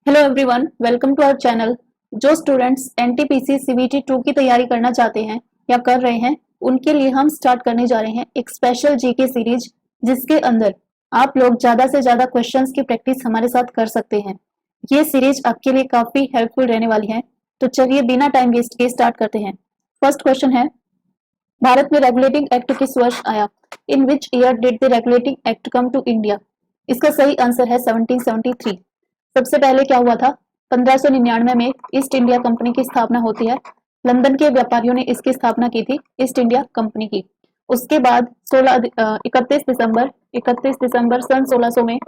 Hello everyone, welcome to our channel. जो students NTPC CBT 2 की तैयारी करना चाहते हैं या कर रहे हैं, उनके लिए हम स्टार्ट करने जा रहे हैं एक स्पेशल जीके सीरीज, जिसके अंदर आप लोग ज्यादा से ज्यादा क्वेश्चंस की प्रैक्टिस हमारे साथ कर सकते हैं। ये सीरीज आपके लिए काफी हेल्पफुल रहने वाली है। तो चलिए बिना टाइम वेस्ट के स्टार्ट करते हैं। फर्स्ट क्वेश्चन है, भारत में रेगुलेटिंग एक्ट किस वर्ष आया? In which year did the Regulating Act come to India? इसका सही आंसर है 1773। सबसे पहले क्या हुआ था? 1599 में ईस्ट इंडिया कंपनी की स्थापना होती है। लंदन के व्यापारियों ने इसकी स्थापना की थी, ईस्ट इंडिया कंपनी की। उसके बाद 31 दिसंबर सन 1600 में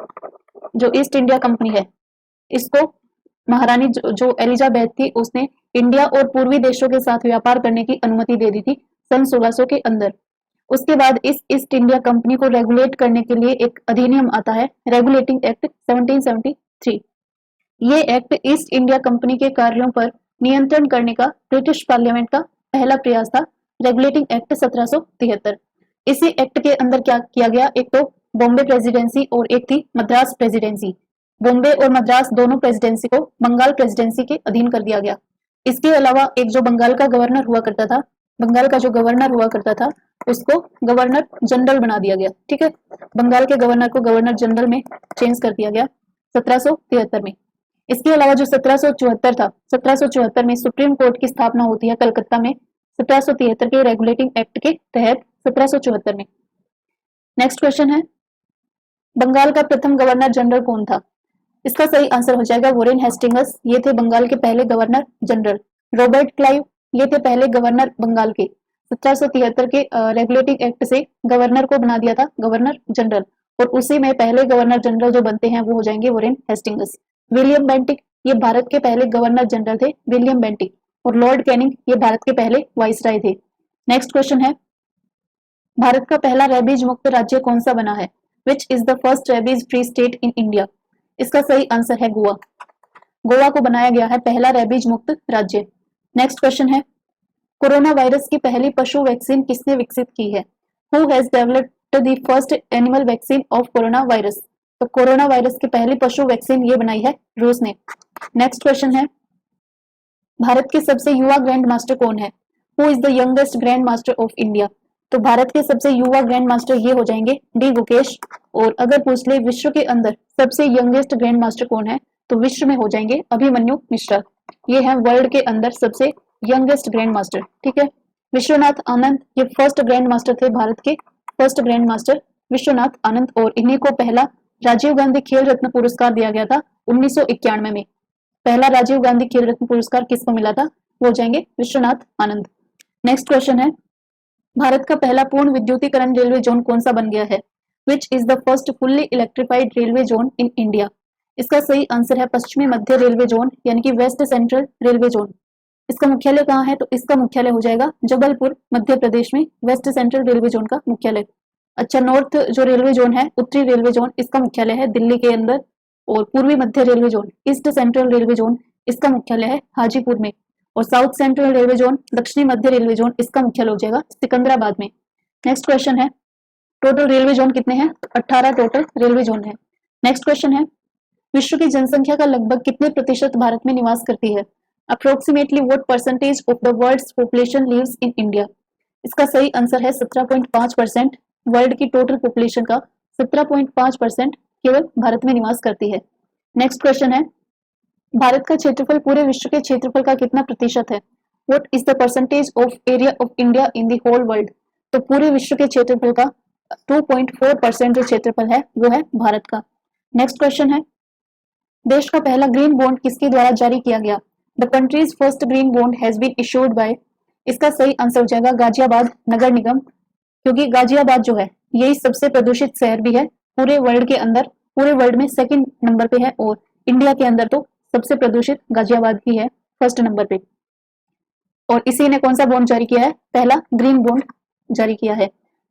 जो ईस्ट इंडिया कंपनी है, इसको महारानी जो एलिजाबेथ थी, उसने इंडिया और पूर्वी देशों के साथ व्यापार करने की अनुमति दे दी थी सन 1600 के अंदर। उसके बाद इस ईस्ट इंडिया कंपनी को रेगुलेट करने के लिए एक अधिनियम आता है, रेगुलेटिंग एक्ट 1773। ये एक्ट ईस्ट इंडिया कंपनी के कार्यों पर नियंत्रण करने का ब्रिटिश पार्लियामेंट का पहला प्रयास था। Regulating act 1773। इसी एक्ट के अंदर क्या किया गया? एक तो बॉम्बे प्रेसिडेंसी और एक थी मद्रास प्रेसिडेंसी। बॉम्बे और मद्रास दोनों प्रेसिडेंसी को बंगाल प्रेसिडेंसी के अधीन कर दिया गया। इसके अलावा एक जो बंगाल का गवर्नर हुआ करता था, बंगाल का जो गवर्नर हुआ करता था, उसको गवर्नर जनरल बना दिया गया। ठीक है, बंगाल के गवर्नर को गवर्नर जनरल में चेंज कर दिया गया 1773 में। इसके अलावा जो 1774 था, 1774 में सुप्रीम कोर्ट की स्थापना होती है कलकत्ता में, 1773 के रेगुलेटिंग एक्ट के तहत 1774 में। नेक्स्ट क्वेश्चन है, बंगाल का प्रथम गवर्नर जनरल कौन था? इसका सही आंसर हो जाएगा वॉरेन हेस्टिंग्स। ये थे बंगाल के पहले गवर्नर जनरल। रॉबर्ट क्लाइव, ये थे पहले गवर्नर बंगाल के। 1773 के रेगुलेटिंग एक्ट से गवर्नर को बना दिया था गवर्नर जनरल, और उसी में पहले गवर्नर जनरल जो बनते हैं वो हो जाएंगे वॉरेन हेस्टिंग्स। विलियम बेंटिक, ये भारत के पहले गवर्नर जनरल थे, विलियम बेंटिक। और लॉर्ड कैनिंग, ये भारत के पहले वाइसराय थे। नेक्स्ट क्वेश्चन है, भारत का पहला रेबीज मुक्त राज्य कौन सा बना है? Which is the first rabies free state in India? इसका सही आंसर है गोवा। गोवा को बनाया गया है पहला रेबीज मुक्त राज्य। नेक्स्ट क्वेश्चन है, कोरोना वायरस की पहली पशु वैक्सीन किसने विकसित की है? Who has developed the first animal vaccine of corona virus? तो कोरोना वायरस की पहली पशु वैक्सीन ये बनाई है रूस ने। नेक्स्ट क्वेश्चन है, भारत के सबसे युवा ग्रैंड मास्टर कौन है? Who is the youngest grand master of India? तो भारत के सबसे युवा ग्रैंड मास्टर ये हो जाएंगे डी गुकेश। और अगर पूछ ले विश्व के अंदर सबसे यंगेस्ट ग्रैंड मास्टर कौन है, तो विश्व में हो जाएंगे अभिमन्यु मिश्रा। ये है वर्ल्ड के अंदर सबसे यंगेस्ट ग्रैंड मास्टर। ठीक है, विश्वनाथ आनंद, ये फर्स्ट ग्रैंड मास्टर थे भारत के, first grand master Vishwanath Anand. और इन्हीं को पहला राजीव गांधी खेल रत्न पुरस्कार दिया गया था 1991 में। पहला राजीव गांधी खेल रत्न पुरस्कार किसको मिला था? वो हो जाएंगे विश्वनाथ आनंद। नेक्स्ट क्वेश्चन है, भारत का पहला पूर्ण विद्युतीकरण रेलवे जोन कौन सा बन गया है? Which is the first fully electrified railway zone in India? इसका सही आंसर है पश्चिमी मध्य रेलवे जोन, यानी कि वेस्ट सेंट्रल रेलवे जोन। इसका मुख्यालय कहाँ है? तो इसका मुख्यालय हो जाएगा जबलपुर, मध्य प्रदेश में, वेस्ट सेंट्रल रेलवे जोन का मुख्यालय। अच्छा, नॉर्थ जो रेलवे जोन है, उत्तरी रेलवे जोन, इसका मुख्यालय है दिल्ली के अंदर। और पूर्वी मध्य railway zone, east central railway zone, इसका मुख्यालय है हाजीपुर में। और साउथ सेंट्रल रेलवे जोन, दक्षिणी मध्य रेलवे जोन, इसका मुख्यालय हो जाएगा सिकंदराबाद में। नेक्स्ट क्वेश्चन है, टोटल रेलवे जोन कितने हैं? 18 टोटल रेलवे जोन है। नेक्स्ट क्वेश्चन है, विश्व की जनसंख्या का लगभग कितने प्रतिशत भारत में निवास करती है? Approximately what percentage of the world's population lives in India? इसका सही आंसर है 17.5%। वर्ल्ड की टोटल पॉपुलेशन का 17.5% केवल भारत में निवास करती है। नेक्स्ट क्वेश्चन है, भारत का क्षेत्रफल पूरे विश्व के क्षेत्रफल का कितना प्रतिशत है? What is the percentage of area of India in the whole world? तो पूरे विश्व के क्षेत्रफल का 2.4% जो क्षेत्रफल है वो है भारत का। नेक्स्ट क्वेश्चन है, देश का पहला ग्रीन बॉन्ड किसके द्वारा जारी किया गया? The country's first green bond has been issued by? इसका सही आंसर हो जाएगा गाजियाबाद नगर निगम, क्योंकि गाजियाबाद जो है यही सबसे प्रदूषित शहर भी है पूरे वर्ल्ड के अंदर। पूरे वर्ल्ड में सेकंड नंबर पे है, और इंडिया के अंदर तो सबसे प्रदूषित गाजियाबाद ही है फर्स्ट नंबर पे। और इसी ने कौन सा बॉन्ड जारी किया है? पहला ग्रीन बॉन्ड जारी किया है।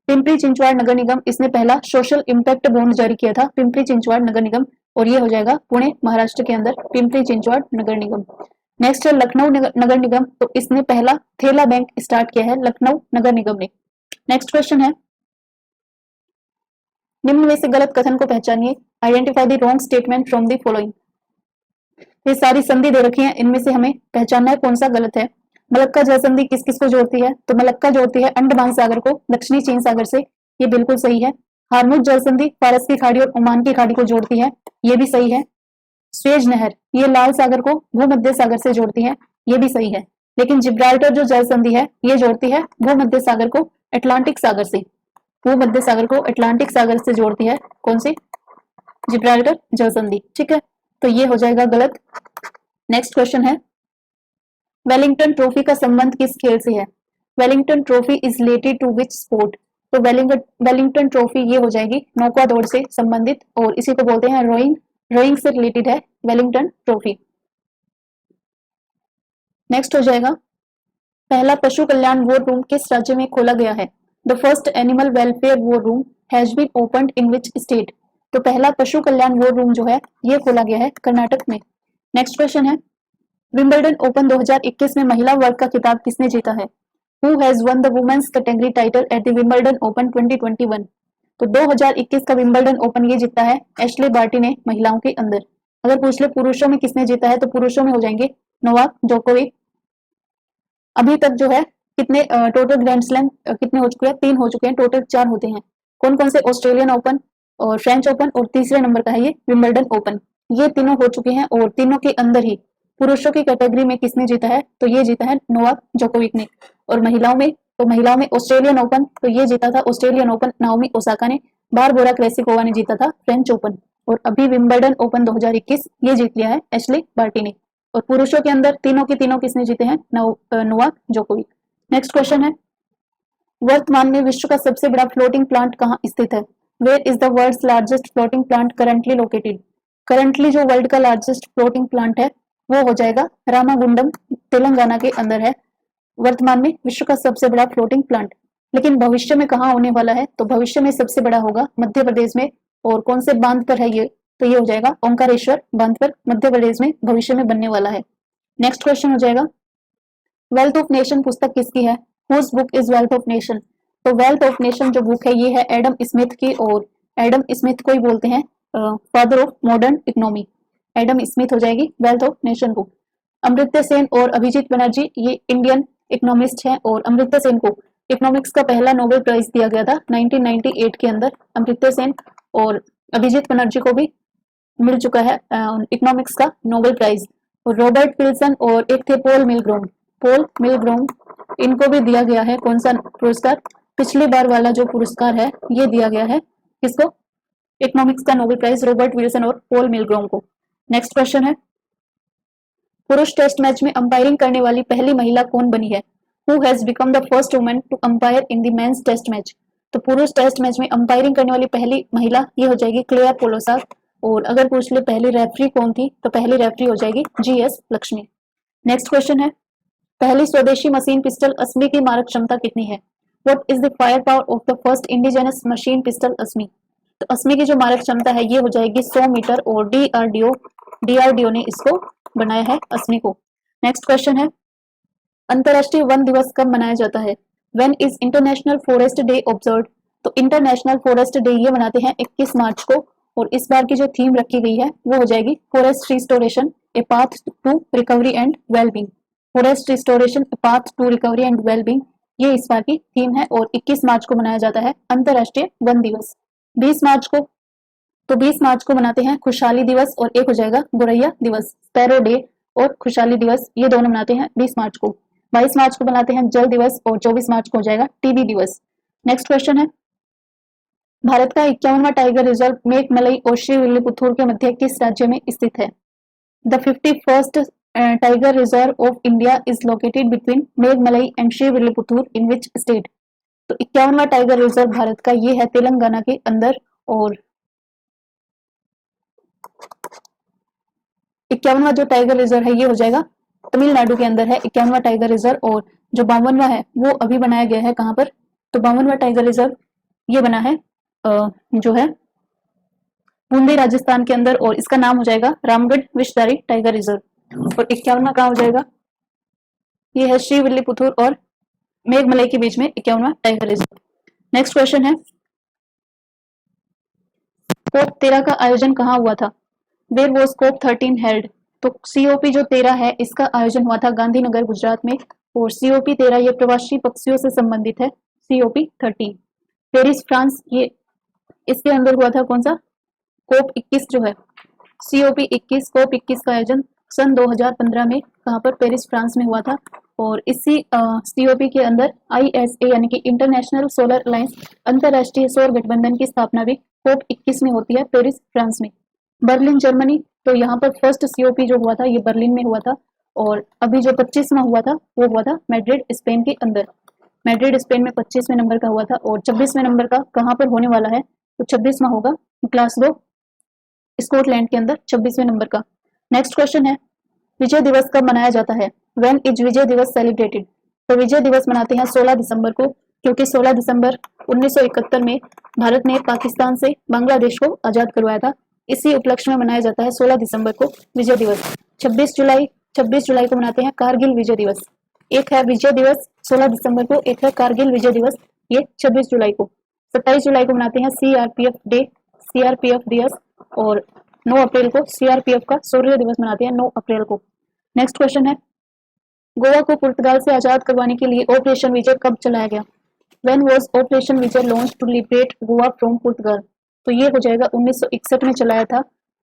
पिंपरी चिंचवाड़ नगर निगम, इसने पहला सोशल इम्पैक्ट बॉन्ड जारी किया था, पिंपरी चिंचवाड़ नगर निगम। और ये हो जाएगा पुणे महाराष्ट्र के अंदर, पिंपरी चिंचवाड़ नगर निगम। नेक्स्ट है लखनऊ नगर निगम, तो इसने पहला थैला बैंक स्टार्ट किया है लखनऊ नगर निगम ने। नेक्स्ट क्वेश्चन है, निम्न में से गलत कथन को पहचानिए। Identify the wrong statement from the following. ये सारी संधि दे रखी है, इनमें से हमें पहचानना है कौन सा गलत है। मलक्का जल संधि किस किस को जोड़ती है? तो मलक्का जोड़ती है अंडमान सागर को दक्षिणी चीन सागर से, ये बिल्कुल सही है। हार्मुज जल संधि फारस की खाड़ी और ओमान की खाड़ी को जोड़ती है, ये भी सही है। स्वेज नहर ये लाल सागर को भूमध्य सागर से जोड़ती है, ये भी सही है। लेकिन जिब्राल्टर जो जल संधि है ये जोड़ती है भूमध्य सागर को अटलांटिक सागर से, भूमध्य सागर को अटलांटिक सागर से जोड़ती है कौन सी? जिब्राल्टर जल संधि। ठीक है, तो ये हो जाएगा गलत। नेक्स्ट क्वेश्चन है, वेलिंगटन ट्रॉफी का संबंध किस खेल से है? Wellington trophy is related to which sport? तो वेलिंगटन ट्रॉफी ये हो जाएगी नौका दौड़ से संबंधित, और इसी को बोलते हैं रोइंग, रोइंग से रिलेटेड है वेलिंगटन ट्रॉफी। नेक्स्ट हो जाएगा, पहला पशु कल्याण वॉर रूम किस राज्य में खोला गया है? The first animal welfare war room has been opened in which state? तो पहला पशु कल्याण वॉर रूम जो है ये खोला गया है कर्नाटक में। नेक्स्ट क्वेश्चन है, विंबलडन ओपन 2021 में महिला वर्ग का खिताब किसने जीता है? Who has won the women's category title at the Wimbledon Open 2021? तो 2021 का विंबलडन ओपन ये जीता है एशले बार्टी ने महिलाओं के अंदर। अगर पूछ ले पुरुषों में किसने जीता है, तो पुरुषों में हो जाएंगे नोवाक जोकोविक। अभी तक जो है कितने टोटल ग्रैंड स्लैम कितने हो चुके हैं? 3 हो चुके हैं, टोटल 4 होते हैं। कौन कौन से? ऑस्ट्रेलियन ओपन और फ्रेंच ओपन, और तीसरे नंबर का है ये विंबलडन ओपन। ये तीनों हो चुके हैं, और तीनों के अंदर ही पुरुषों की कैटेगरी में किसने जीता है? तो ये जीता है नोवाक जोकोविक ने। और महिलाओं में, तो महिलाओं में ऑस्ट्रेलियन ओपन तो ये जीता था ऑस्ट्रेलियन ओपन नाओमी ओसाका ने, बारबोरा क्रेसिकोवा ने जीता था फ्रेंच ओपन, और अभी विंबलडन ओपन 2021 ये जीत लिया है एशले बार्टी ने। और पुरुषों के अंदर तीनों के तीनों किसने जीते हैं? Novak Djokovic. नेक्स्ट क्वेश्चन है, वर्तमान में विश्व का सबसे बड़ा फ्लोटिंग प्लांट कहाँ स्थित है? Where is the world's largest floating plant currently located? Currently जो वर्ल्ड का लार्जेस्ट फ्लोटिंग प्लांट है वो हो जाएगा रामागुंडम, तेलंगाना के अंदर है वर्तमान में विश्व का सबसे बड़ा फ्लोटिंग प्लांट। लेकिन भविष्य में कहाँ होने वाला है? तो भविष्य में सबसे बड़ा होगा मध्य प्रदेश में। और कौन से बांध पर है ये? तो ये हो जाएगा ओंकारेश्वर बांध पर मध्य प्रदेश में भविष्य में बनने वाला है। नेक्स्ट क्वेश्चन हो जाएगा, वेल्थ ऑफ नेशन पुस्तक किसकी है? Whose book is wealth of nation? तो वेल्थ ऑफ नेशन जो बुक है ये है एडम स्मिथ की, और एडम स्मिथ को ही बोलते हैं father of modern economy. Adam Smith हो जाएगी wealth of nation book. Amartya Sen और अभिजीत बनर्जी ये इंडियन इकोनॉमिस्ट हैं, और अमर्त्य सेन को इकोनॉमिक्स का पहला नोबेल प्राइज दिया गया था 1998 के अंदर। अमर्त्य सेन और अभिजीत बनर्जी को भी मिल चुका है इकोनॉमिक्स का नोबेल प्राइज। और रॉबर्ट विल्सन और एक थे पॉल मिलग्रोम, पॉल मिलग्रोम, इनको भी दिया गया है कौन सा पुरस्कार? पिछली बार वाला जो पुरस्कार है ये दिया गया है किसको? इकोनॉमिक्स का नोबेल प्राइज रॉबर्ट विल्सन और पॉल मिलग्रोम को। नेक्स्ट क्वेश्चन है, पुरुष टेस्ट मैच में अंपायरिंग करने वाली पहली महिला कौन बनी है? Who has become the first woman to umpire in the men's test match? तो पुरुष टेस्ट मैच में अंपायरिंग करने वाली पहली महिला ये हो जाएगी क्लेयर पोलोसाक। और अगर पूछ ले पहली रेफरी कौन थी, तो पहली रेफरी हो जाएगी जीएस लक्ष्मी। नेक्स्ट क्वेश्चन है, पहली स्वदेशी मशीन पिस्टल अस्मी की मारक क्षमता कितनी है? What is the fire power of the first indigenous machine pistol Asmi? तो अस्मी की जो मारक क्षमता है ये हो जाएगी 100 मीटर, और डीआरडीओ ने इसको बनाया है अस्मी को। नेक्स्ट क्वेश्चन है, अंतरराष्ट्रीय वन दिवस कब मनाया जाता है? When is international forest day observed? तो इंटरनेशनल फॉरेस्ट डे ये मनाते हैं 21 मार्च को, और इस बार की जो थीम रखी गई है वो हो जाएगी forest restoration a path to recovery and wellbeing. Forest restoration a path to recovery and wellbeing ये इस बार की थीम है, और 21 मार्च को मनाया जाता है अंतरराष्ट्रीय वन दिवस। 20 मार्च को, तो 20 मार्च को मनाते हैं खुशहाली दिवस, और एक हो जाएगा गोरैया दिवस। स्पैरो डे और खुशहाली दिवस ये दोनों मनाते हैं 20 मार्च को। 22 मार्च को मनाते हैं जल दिवस, और 24 मार्च को हो जाएगा टीबी दिवस। नेक्स्ट क्वेश्चन है, भारत का 51वां टाइगर रिजर्व मेघमलई और श्रीविल्लिपुतूर के मध्य किस राज्य में स्थित है? The 51st tiger reserve of India is located between Meghamalai and Srivilliputhur in which state? तो 51वां टाइगर रिजर्व भारत का ये है तेलंगाना के अंदर, और 51वां जो टाइगर रिजर्व है ये हो जाएगा तमिलनाडु के अंदर है 51वां टाइगर रिजर्व। और जो 52वां है वो अभी बनाया गया है कहाँ पर? तो 52वां टाइगर रिजर्व ये बना है जो है बूंदी राजस्थान के अंदर, और इसका नाम हो जाएगा रामगढ़ विषधारी टाइगर रिजर्व। और 51वां कहाँ हो जाएगा? ये है श्रीविल्लिपुतूर और मेघमलई के बीच में 51वां टाइगर रिजर्व। नेक्स्ट क्वेश्चन है, COP13 का आयोजन कहाँ हुआ था? Where was COP13 held? तो COP जो 13 है इसका आयोजन हुआ था गांधीनगर गुजरात में, और COP 13 ये प्रवासी पक्षियों से संबंधित है। COP 13 पेरिस फ्रांस, ये इसके अंदर हुआ था कौन सा, COP 21 जो है, COP 21 COP 21 का आयोजन सन 2015 में कहाँ पर, पेरिस फ्रांस में हुआ था। और इसी COP के अंदर ISA यानी कि इंटरनेशनल सोलर अलायंस, अंतरराष्ट्रीय सौर गठबंधन की स्थापना भी COP 21 में होती है, पेरिस फ्रांस में। बर्लिन जर्मनी, तो यहाँ पर फर्स्ट COP जो हुआ था ये बर्लिन में हुआ था, और अभी जो 25वां हुआ था वो हुआ था मैड्रिड स्पेन के अंदर। मैड्रिड स्पेन में 25वें नंबर का हुआ था, और 26वें नंबर का कहाँ पर होने वाला है, तो 26वां होगा ग्लासगो स्कॉटलैंड के अंदर, 26वें नंबर का। नेक्स्ट क्वेश्चन है, विजय दिवस कब मनाया जाता है? व्हेन इज विजय दिवस सेलिब्रेटेड? तो विजय दिवस मनाते हैं 16 दिसंबर को, क्योंकि 16 दिसंबर 1971 में भारत ने पाकिस्तान से बांग्लादेश को आजाद करवाया था। इसी उपलक्ष्य में मनाया जाता है 16 दिसंबर को विजय दिवस। 26 जुलाई को मनाते हैं कारगिल विजय दिवस। एक है विजय दिवस 16 दिसंबर को, एक है कारगिल विजय दिवस, ये 26 जुलाई को। 27 जुलाई को मनाते हैं CRPF डे, CRPF दिवस, और 9 अप्रैल को CRPF का शौर्य दिवस मनाते हैं 9 अप्रैल को। नेक्स्ट क्वेश्चन है, गोवा को पुर्तगाल से आजाद करवाने के लिए ऑपरेशन विजय कब चलाया गया? When was operation Vijay launch to liberate Goa from Portugal? तो ये हो जाएगा 1961 में चलाया था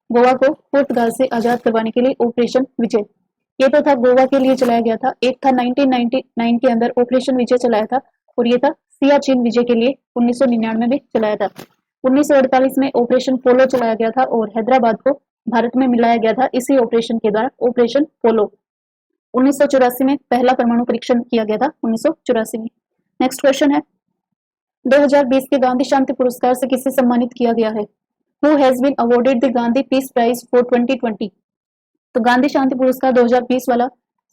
गोवा को पुर्तगाल से आजाद करवाने के लिए ऑपरेशन विजय। ये तो था गोवा के लिए चलाया गया था। एक था 1999 के अंदर ऑपरेशन विजय चलाया था, और ये था सियाचिन विजय के लिए 1999 में चलाया था। 1948 में ऑपरेशन पोलो चलाया गया था, और हैदराबाद को भारत में मिलाया गया था इसी ऑपरेशन के द्वारा, ऑपरेशन पोलो। 1984 में पहला परमाणु परीक्षण किया गया था, 1984 में। नेक्स्ट क्वेश्चन है, 2020 के गांधी शांति पुरस्कार से किसे सम्मानित किया गया है? Who has been awarded the Gandhi peace prize for 2020? तो गांधी शांति पुरस्कार 2020 वाला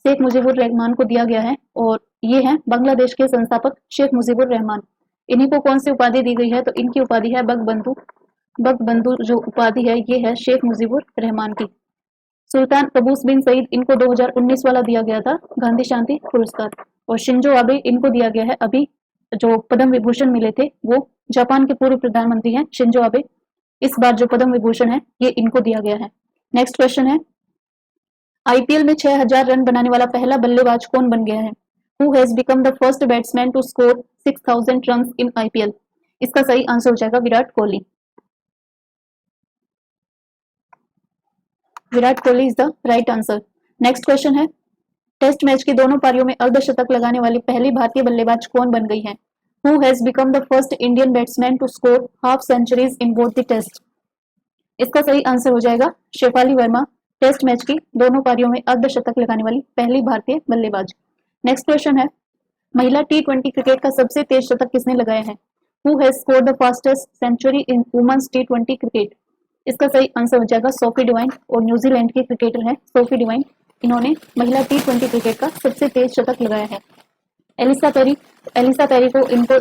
शेख मुजीबुर रहमान को दिया गया है, और ये है बांग्लादेश के संस्थापक शेख मुजीबुर रहमान। इन्हीं को कौन सी उपाधि दी गई है? तो इनकी उपाधि है बंगबंधु जो उपाधि है ये है शेख मुजीबुर रहमान की। सुल्तान कबूस बिन सईद, इनको 2019 वाला दिया गया था गांधी शांति पुरस्कार। और शिंजो आबे, इनको दिया गया है अभी जो पद्म विभूषण मिले थे, वो जापान के पूर्व प्रधानमंत्री हैं शिंजो आबे। इस बार जो पद्म विभूषण है ये इनको दिया गया है। नेक्स्ट क्वेश्चन है, IPL में 6000 रन बनाने वाला पहला बल्लेबाज कौन बन गया है? Who has become the first batsman to score 6000 run in IPL? इसका सही आंसर हो जाएगा Virat Kohli. Virat Kohli is the right answer. Next question है, टेस्ट मैच की दोनों पारियों में अर्धशतक लगाने वाली पहली भारतीय बल्लेबाज कौन बन गई है? Who has become the first Indian batsman to score half centuries in both the test? इसका सही आंसर हो जाएगा शेफाली वर्मा, टेस्ट मैच की दोनों पारियों में अर्धशतक लगाने वाली पहली भारतीय बल्लेबाज। नेक्स्ट क्वेश्चन है, महिला T20 क्रिकेट का सबसे तेज शतक किसने लगाया है? Who has scored the fastest century in women's T20 cricket? इसका सही आंसर हो जाएगा सोफी डिवाइन, और न्यूजीलैंड की क्रिकेटर है सोफी डिवाइन। इन्होंने महिला T20 क्रिकेट का सबसे तेज शतक लगाया है। एलिसा पेरी को इनको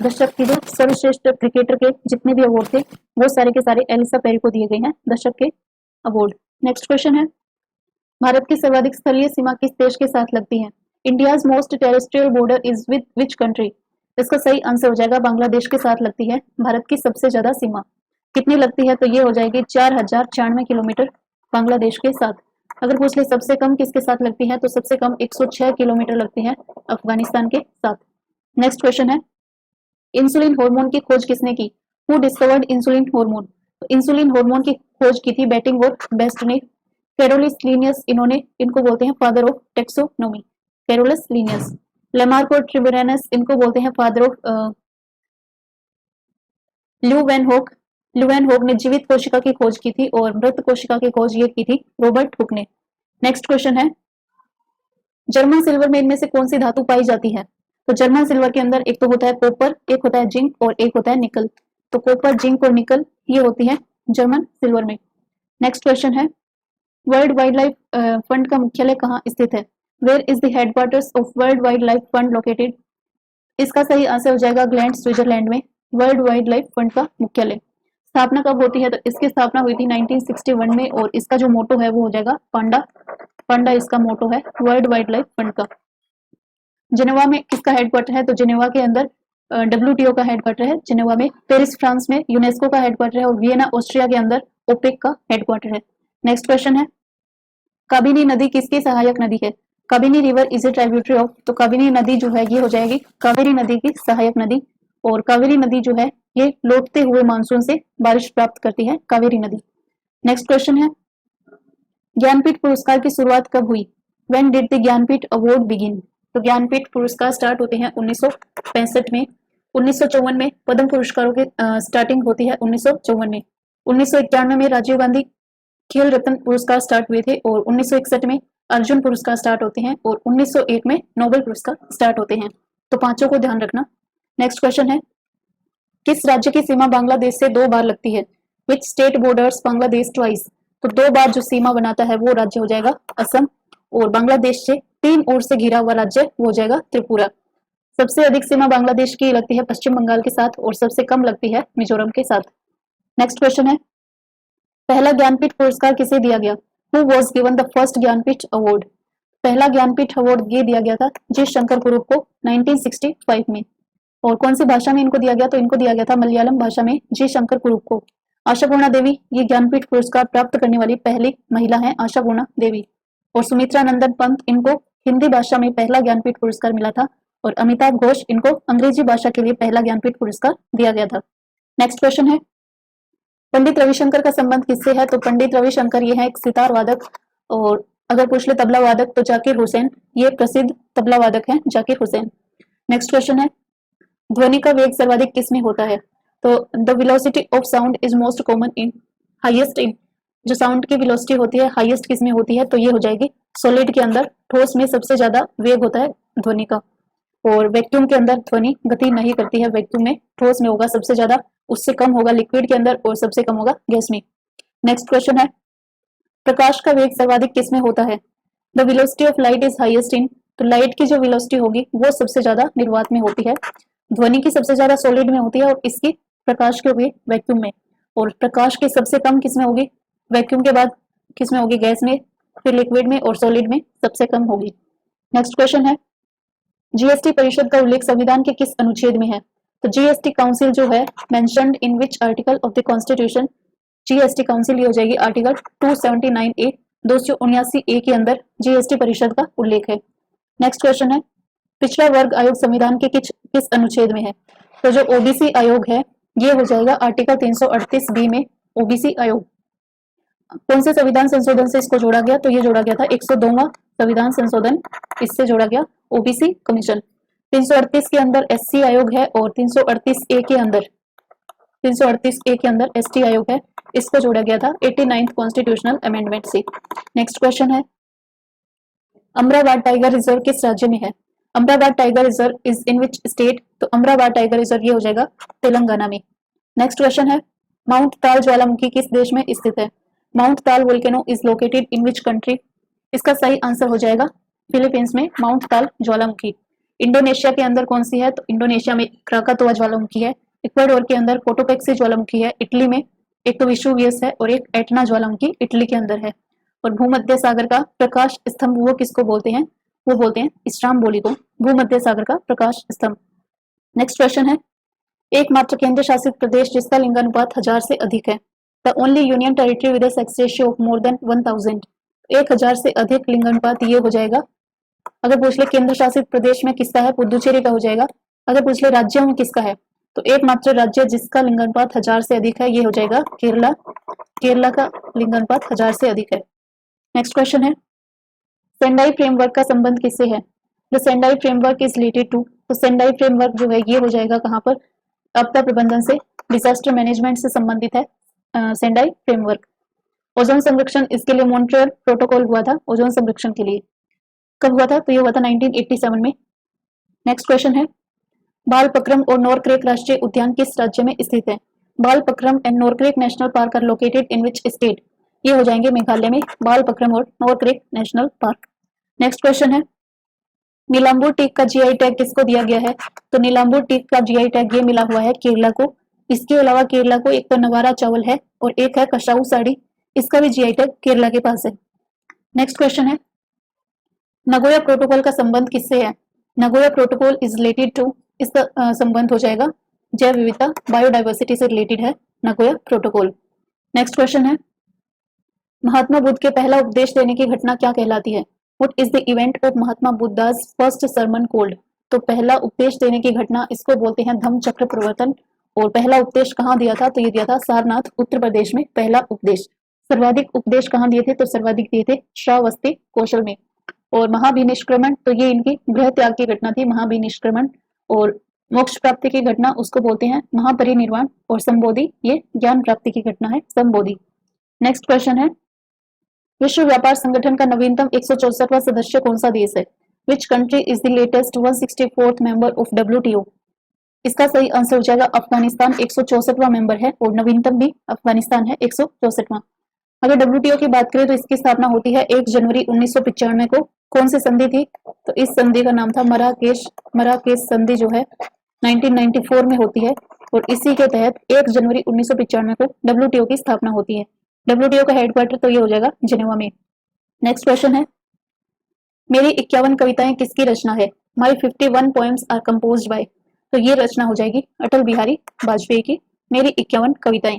दशक की जो सर्वश्रेष्ठ क्रिकेटर के जितने भी अवार्ड थे वो सारे के सारे एलिसा पेरी को दिए गए हैं, दशक के अवार्ड। नेक्स्ट क्वेश्चन है, भारत की सर्वाधिक स्थलीय सीमा किस देश के साथ लगती है? India's most terrestrial border is with which country? इसका सही आंसर हो जाएगा बांग्लादेश के साथ लगती है भारत की सबसे ज्यादा सीमा। कितनी लगती है? तो ये हो जाएगी 4096 किलोमीटर बांग्लादेश के साथ। अगर पूछ ले सबसे कम किसके साथ लगती है, तो सबसे कम 106 किलोमीटर लगती है अफगानिस्तान के साथ। नेक्स्ट क्वेश्चन है, इंसुलिन हार्मोन की खोज किसने की? Who discovered insulin hormone? तो इंसुलिन हार्मोन की खोज की थी बैटिंग और बेस्ट ने। कैरोलिस लीनियस, इनको बोलते हैं father of taxonomy, Carolus Linnaeus. Lamarck Treviranus, इनको बोलते हैं फादर ऑफ ल्यूवेनहोक ने जीवित कोशिका की खोज की थी, और मृत कोशिका की खोज ये की थी रॉबर्ट हुक ने। नेक्स्ट क्वेश्चन है, जर्मन सिल्वर में इनमें से कौन सी धातु पाई जाती है? तो जर्मन सिल्वर के अंदर एक तो होता है कॉपर, एक होता है जिंक, और एक होता है निकल। तो कॉपर, जिंक और निकल ये होती है जर्मन सिल्वर में। नेक्स्ट क्वेश्चन है, वर्ल्ड वाइल्ड लाइफ फंड का मुख्यालय कहाँ स्थित है? Where is the headquarters of world wildlife fund located? इसका सही आंसर हो जाएगा ग्लैंड, स्विट्जरलैंड में वर्ल्ड वाइल्ड लाइफ फंड का मुख्यालय। स्थापना कब होती है? तो इसकी स्थापना हुई थी 1961 में, और इसका जो मोटो है वो हो जाएगा पांडा इसका मोटो है वर्ल्ड वाइल्ड लाइफ फंड का। जिनेवा में किसका हेडक्वार्टर है? तो जिनेवा के अंदर WTO का हेडक्वार्टर है जिनेवा में। पेरिस फ्रांस में यूनेस्को का हेडक्वार्टर है, और वियना ऑस्ट्रिया के अंदर ओपेक का हेडक्वार्टर है। नेक्स्ट क्वेश्चन है, काबिनी नदी किसकी सहायक नदी है? Kabini river is a tributary of, तो काबिनी नदी जो है ये हो जाएगी कावेरी नदी की सहायक नदी। और कावेरी नदी जो है ये लौटते हुए मानसून से बारिश प्राप्त करती है, कावेरी नदी। नेक्स्ट क्वेश्चन है, ज्ञानपीठ पुरस्कार की शुरुआत कब हुई? When did the Jnanpith award begin? तो ज्ञानपीठ पुरस्कार स्टार्ट होते हैं 1965 में। 1954 में पद्म पुरस्कारों की स्टार्टिंग होती है 1954 में। 1991 में राजीव गांधी खेल रत्न पुरस्कार स्टार्ट हुए थे और 1961 में अर्जुन पुरस्कार स्टार्ट होते हैं और 1901 में नोबेल पुरस्कार स्टार्ट होते हैं। तो पांचों को ध्यान रखना। नेक्स्ट क्वेश्चन है, किस राज्य की सीमा बांग्लादेश से 2 बार लगती है? Which state borders Bangladesh twice? तो 2 बार जो सीमा बनाता है वो राज्य हो जाएगा असम, और बांग्लादेश से 3 ओर से घिरा हुआ राज्य वो हो जाएगा त्रिपुरा। सबसे अधिक सीमा बांग्लादेश की लगती है पश्चिम बंगाल के साथ और सबसे कम लगती है मिजोरम के साथ। नेक्स्ट क्वेश्चन है, पहला ज्ञानपीठ पुरस्कार किसे दिया गया? Who was given the first Jnanpith award? पहला ज्ञानपीठ अवार्ड ये दिया गया था जी शंकर कुरूप को 1965 में। और कौन सी भाषा में इनको दिया गया? तो इनको दिया गया था मलयालम भाषा में जी शंकर कुरूप को। आशापूर्णा देवी ये ज्ञानपीठ पुरस्कार प्राप्त करने वाली पहली महिला है, आशापूर्णा देवी। और सुमित्रा नंदन पंत इनको हिंदी भाषा में पहला ज्ञानपीठ पुरस्कार मिला था और अमिताभ घोष इनको अंग्रेजी भाषा के लिए पहला ज्ञानपीठ पुरस्कार दिया गया था। नेक्स्ट क्वेश्चन है, पंडित रविशंकर का संबंध किससे है? तो पंडित रविशंकर ये है एक सितार वादक, और अगर पूछ ले तबला वादक तो जाकिर हुसैन, ये प्रसिद्ध तबला वादक हैं जाकिर हुसैन। नेक्स्ट क्वेश्चन है, ध्वनि का वेग सर्वाधिक किसमें होता है? तो the velocity of sound is most common in highest in, जो साउंड की वेलोसिटी होती है हाईएस्ट किसमें होती है? तो ये हो जाएगी सॉलिड के अंदर, ठोस में सबसे ज्यादा वेग होता है ध्वनि का। और वैक्यूम के अंदर ध्वनि गति नहीं करती है, वैक्यूम में ठोस में होगा सबसे ज्यादा, उससे कम होगा लिक्विड के अंदर और सबसे कम होगा गैस में। नेक्स्ट क्वेश्चन है, प्रकाश का वेग सर्वाधिक किसमें होता है? The velocity of light is highest in, तो लाइट की जो वेलोसिटी होगी वो सबसे ज्यादा निर्वात में होती है। ध्वनि की सबसे ज्यादा सॉलिड में होती है और इसकी प्रकाश की होगी वैक्यूम में। और प्रकाश की सबसे कम किसमें होगी? वैक्यूम के बाद किसमें होगी? गैस में, फिर लिक्विड में और सॉलिड में सबसे कम होगी। नेक्स्ट क्वेश्चन है, जीएसटी परिषद का उल्लेख संविधान के किस अनुच्छेद में है? तो जीएसटी काउंसिल जो है mentioned in which article of the constitution? GST council ये हो जाएगी आर्टिकल 279A, 279A के अंदर जीएसटी परिषद का उल्लेख है। नेक्स्ट क्वेश्चन है, पिछड़ा वर्ग आयोग संविधान के किस अनुच्छेद में है? तो जो ओबीसी आयोग है ये हो जाएगा आर्टिकल 338B में ओबीसी आयोग। कौन से संविधान संशोधन से इसको जोड़ा गया? तो ये जोड़ा गया था 102वां संविधान संशोधन, इससे जोड़ा गया ओबीसी कमीशन। 338 के अंदर एससी आयोग है और 338A के अंदर एसटी आयोग है, इसको जोड़ा गया था 89th कॉन्स्टिट्यूशनल अमेंडमेंट से। नेक्स्ट क्वेश्चन है, अमरावती टाइगर रिजर्व किस राज्य में है? Amravati tiger reserve is in which state? तो अमरावती टाइगर रिजर्व ये हो जाएगा तेलंगाना में। नेक्स्ट क्वेश्चन है, माउंट ताल ज्वालामुखी किस देश में स्थित है? माउंट ताल volcano is located in which country? इसका सही आंसर हो जाएगा फिलीपींस में माउंट ताल ज्वालामुखी। इंडोनेशिया के अंदर कौन सी है? तो इंडोनेशिया में क्राकातोआ ज्वालामुखी है। इक्वाडोर के अंदर कोटोपेक्सी ज्वालामुखी है। इटली में एक तो विशुवियस है और एक एटना ज्वालामुखी इटली के अंदर है। और भूमध्य सागर का प्रकाश स्तंभ वो किसको बोलते हैं? वो बोलते हैं स्ट्राम्बोली को, भूमध्य सागर का प्रकाश स्तंभ। नेक्स्ट क्वेश्चन है, एकमात्र केंद्र शासित प्रदेश जिसका लिंगानुपात 1000 से अधिक है? The only union territory with a sex ratio of more than 1000। 1000 से अधिक लिंगानुपात ये हो जाएगा। अगर पूछ ले केंद्र शासित प्रदेश में किसका है? पुदुचेरी का हो जाएगा। अगर पूछ ले राज्यों में किसका है? तो एकमात्र राज्य जिसका लिंगानुपात 1000 से अधिक है ये हो जाएगा केरला। केरला का लिंगानुपात 1000 से अधिक है। नेक्स्ट क्वेश्चन है, सेंडाई फ्रेमवर्क का संबंध किससे है? The Sendai framework is related to. तो सेंडाई फ्रेमवर्क जो है ये हो जाएगा कहाँ पर? आपदा प्रबंधन से, डिजास्टर मैनेजमेंट से संबंधित है सेंडाई फ्रेमवर्क। ओजोन संरक्षण, इसके लिए मॉन्ट्रियल प्रोटोकॉल हुआ था ओजोन संरक्षण के लिए। कब हुआ था? तो ये हुआ था 1987 में। नेक्स्ट क्वेश्चन है, बालपक्रम और नोरक्रेक राष्ट्रीय उद्यान किस राज्य में स्थित है? Balpakram and Nokrek national park are located in which state? ये हो जाएंगे मेघालय में बालपक्रम और Nokrek national park. Next question है, नीलांबूर टीक का जीआई टैग किसको दिया गया है? तो नीलांबूर टीक का जीआई टैग ये मिला हुआ है केरला को। इसके अलावा केरला को एक तो नवारा चावल है और एक है कशाऊ साड़ी, इसका भी जीआई टैग केरला के पास है। नेक्स्ट क्वेश्चन है, नगोया प्रोटोकॉल का संबंध किससे है? Nagoya protocol is related to, इसका संबंध हो जाएगा जैव विविधता बायोडाइवर्सिटी से रिलेटेड है नगोया प्रोटोकॉल। नेक्स्ट क्वेश्चन है, महात्मा बुद्ध के पहला उपदेश देने की घटना क्या कहलाती है? What is the event of Mahatma बुद्धा's first sermon called? तो पहला उपदेश देने की घटना इसको बोलते हैं धम्म चक्र प्रवर्तन। और पहला उपदेश कहाँ दिया था? तो ये दिया था सारनाथ उत्तर प्रदेश में पहला उपदेश। सर्वाधिक उपदेश कहाँ दिए थे? तो सर्वाधिक दिए थे श्रावस्ती कौशल में। और महाभिनिष्क्रमण, तो ये इनकी गृह त्याग की घटना थी, महाभिनिष्क्रमण। और मोक्ष प्राप्ति की घटना उसको बोलते हैं महापरिनिर्वाण। और संबोधि, ये ज्ञान प्राप्ति की घटना है, संबोधि। नेक्स्ट क्वेश्चन है, विश्व व्यापार संगठन का नवीनतम 164वां सदस्य कौन सा देश है? Which country is the latest 164th member of WTO? इसका सही आंसर हो जाएगा अफगानिस्तान 164वां मेंबर है और नवीनतम भी अफगानिस्तान है 164वां। अगर WTO की बात करें तो इसकी स्थापना होती है 1 जनवरी 1995 को। कौन सी संधि थी? तो इस संधि का नाम था मराकेश संधि, जो है 1994 में होती है। और इसी के तहत 1 जनवरी 1995 को WTO की स्थापना होती है। WTO का हेडक्वार्टर तो ये हो जाएगा जिनेवा में। नेक्स्ट क्वेश्चन है, मेरी 51 कविताएं किसकी रचना है? माई 51 पोएम्स आर कंपोज्ड बाय। तो ये रचना हो जाएगी अटल बिहारी वाजपेयी की, मेरी 51 कविताएं।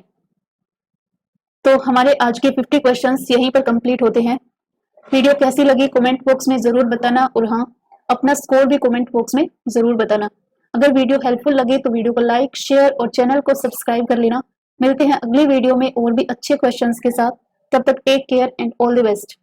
तो हमारे आज के 50 क्वेश्चंस यहीं पर कंप्लीट होते हैं। वीडियो कैसी लगी कमेंट बॉक्स में जरूर बताना, और हाँ, अपना स्कोर भी कमेंट बॉक्स में जरूर बताना। अगर वीडियो हेल्पफुल लगे तो वीडियो को लाइक, शेयर और चैनल को सब्सक्राइब कर लेना। मिलते हैं अगली वीडियो में और भी अच्छे क्वेश्चंस के साथ। तब तक take care and all the best.